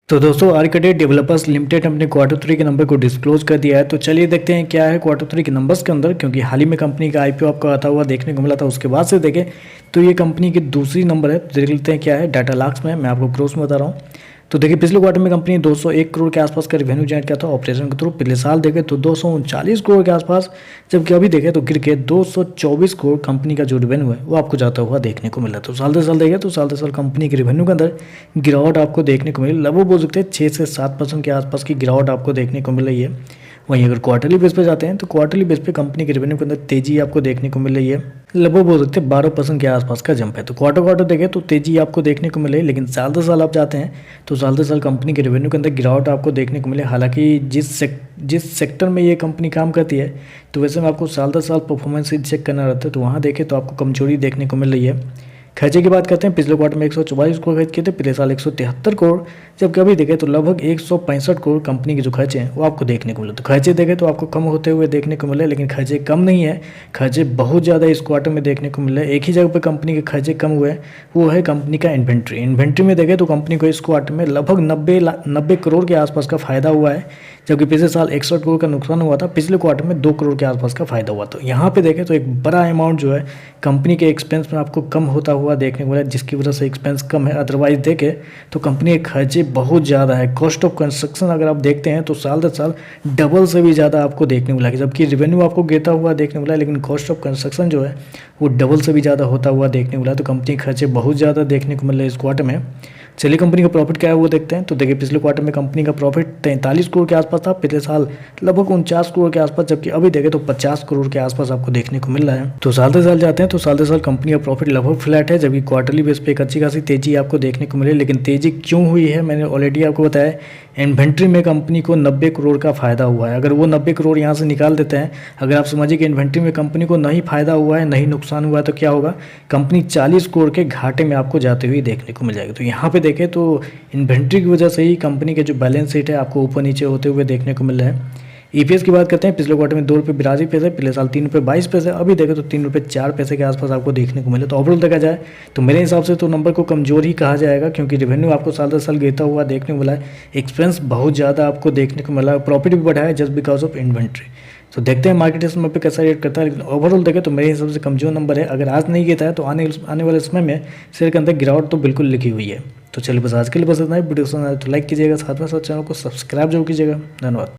तो दोस्तों architect developers limited अपने क्वार्टर थ्री के नंबर को डिस्क्लोज कर दिया है। तो चलिए देखते हैं क्या है क्वार्टर थ्री के नंबर्स के अंदर, क्योंकि हाल ही में कंपनी का आईपीओ आपको आता हुआ देखने को मिला था। उसके बाद से देखें तो ये कंपनी की दूसरी नंबर है। देख लेते हैं क्या है डाटा लाख्स में, मैं आपको ग्रोस में बता रहा हूँ। तो देखिए पिछले क्वार्टर में कंपनी 201 करोड़ के आसपास का रेवेन्यू जनरेट किया था ऑपरेशन के थ्रू। पिछले साल देखें तो 239 करोड़ के आसपास, जबकि अभी देखें तो गिर के 224 करोड़ कंपनी का जो रेवेन्यू है वो आपको जाता हुआ देखने को मिला। तो साल दर साल देखें तो साल दर साल कंपनी के रेवेन्यू के अंदर गिरावट आपको देखने को मिली। लगभग बोल सकते हैं 6 से 7% के आसपास की गिरावट आपको देखने को मिल रही है। वहीं अगर क्वार्टरली बेस पे जाते हैं तो क्वार्टरली बेस पे कंपनी के रेवेन्यू के अंदर तेजी आपको देखने को मिल रही है। लगभग बोल सकते हैं 12% के आसपास का जंप है। तो क्वार्टर देखें तो तेजी आपको देखने को मिले, लेकिन साल दर साल आप जाते हैं तो साल दर साल कंपनी के रेवेन्यू के अंदर गिरावट आपको देखने को मिले। हालांकि जिस सेक्टर में ये कंपनी काम करती है तो वैसे में आपको साल दर साल परफॉर्मेंस चेक करना रहता है, तो वहाँ देखें तो आपको कमजोरी देखने को मिल रही है। खर्चे की बात करते हैं, पिछले क्वार्टर में 144 करोड़ खर्च किए थे, पिछले साल 173 करोड़, जबकि अभी देखें तो लगभग 165 करोड़ कंपनी के जो खर्चे हैं वो आपको देखने को मिले। तो खर्चे देखें तो आपको कम होते हुए देखने को मिले, लेकिन खर्चे कम नहीं है, खर्चे बहुत ज़्यादा इस क्वार्टर में देखने को मिले। एक ही जगह पर कंपनी के खर्चे कम हुए, वो है कंपनी का इन्वेंट्री में देखें तो कंपनी को इस क्वार्टर में लगभग 90 करोड़ के आसपास का फायदा हुआ है, जबकि पिछले साल 61 करोड़ का नुकसान हुआ था। पिछले क्वार्टर में 2 करोड़ के आसपास का फायदा हुआ। तो यहाँ पे देखें तो एक बड़ा अमाउंट जो है कंपनी के एक्सपेंस में आपको कम होता हुआ देखने को मिला, जिसकी वजह से एक्सपेंस कम है। अदरवाइज देखें तो कंपनी के खर्चे बहुत ज़्यादा है। कॉस्ट ऑफ कंस्ट्रक्शन अगर आप देखते हैं तो साल दर साल डबल से भी ज़्यादा आपको देखने को मिला, जबकि रेवेन्यू आपको गिरता हुआ देखने को मिला, लेकिन कॉस्ट ऑफ कंस्ट्रक्शन जो है वो डबल से भी ज़्यादा होता हुआ देखने को मिला। तो कंपनी के खर्चे बहुत ज़्यादा देखने को मिल रहे हैं इस क्वार्टर में। चलिए कंपनी का प्रॉफिट क्या है वो देखते हैं। तो देखिए पिछले क्वार्टर में कंपनी का प्रॉफिट 43 करोड़ के आसपास था, पिछले साल लगभग 49 करोड़ के आसपास, जबकि अभी देखें तो 50 करोड़ के आसपास आपको देखने को मिल रहा है। तो साल दर साल जाते हैं तो साल दर साल कंपनी का प्रॉफिट लगभग फ्लैट है, जबकि क्वार्टरली बेस पे एक अच्छी खासी तेजी आपको देखने को मिले। लेकिन तेजी क्यों हुई है मैंने ऑलरेडी आपको बताया। इन्वेंट्री में कंपनी को 90 करोड़ का फायदा हुआ है। अगर वो 90 करोड़ यहाँ से निकाल देते हैं, अगर आप समझिए कि इन्वेंट्री में कंपनी को नहीं फायदा हुआ है, नहीं नुकसान हुआ है, तो क्या होगा, कंपनी 40 करोड़ के घाटे में आपको जाते हुए देखने को मिल जाएगी। तो यहाँ पे देखें तो इन्वेंट्री की वजह से ही कंपनी के जो बैलेंस शीट है आपको ऊपर नीचे होते हुए देखने को मिल रहा है। ईपीएस की बात करते हैं, पिछले क्वार्टर में 2 रुपये 82 पैसे, पिछले साल 3 रुपये 22 पैसे, अभी देखें तो 3 रुपये 4 पैसे के आसपास आपको देखने को मिले। तो ओवरऑल देखा जाए तो मेरे हिसाब से तो नंबर को कमजोर ही कहा जाएगा, क्योंकि रेवेन्यू आपको साल दर साल गिरता हुआ देखने को मिला है, एक्सपेंस बहुत ज़्यादा आपको देखने को मिला है, प्रॉफिट भी बढ़ा है जस्ट बिकॉज ऑफ इन्वेंट्री। तो देखते हैं मार्केट इस समय पे कैसा रेट करता है, लेकिन ओवरऑल देखें तो मेरे हिसाब से कमजोर नंबर है। अगर आज नहीं गिरता है तो आने वाले समय में शेयर के अंदर गिरावट तो बिल्कुल लिखी हुई है। तो चलिए बस आज के लिए बस इतना ही। वीडियो पसंद आए तो लाइक कीजिएगा, साथ में साथ चैनल को सब्सक्राइब जरूर कीजिएगा। धन्यवाद।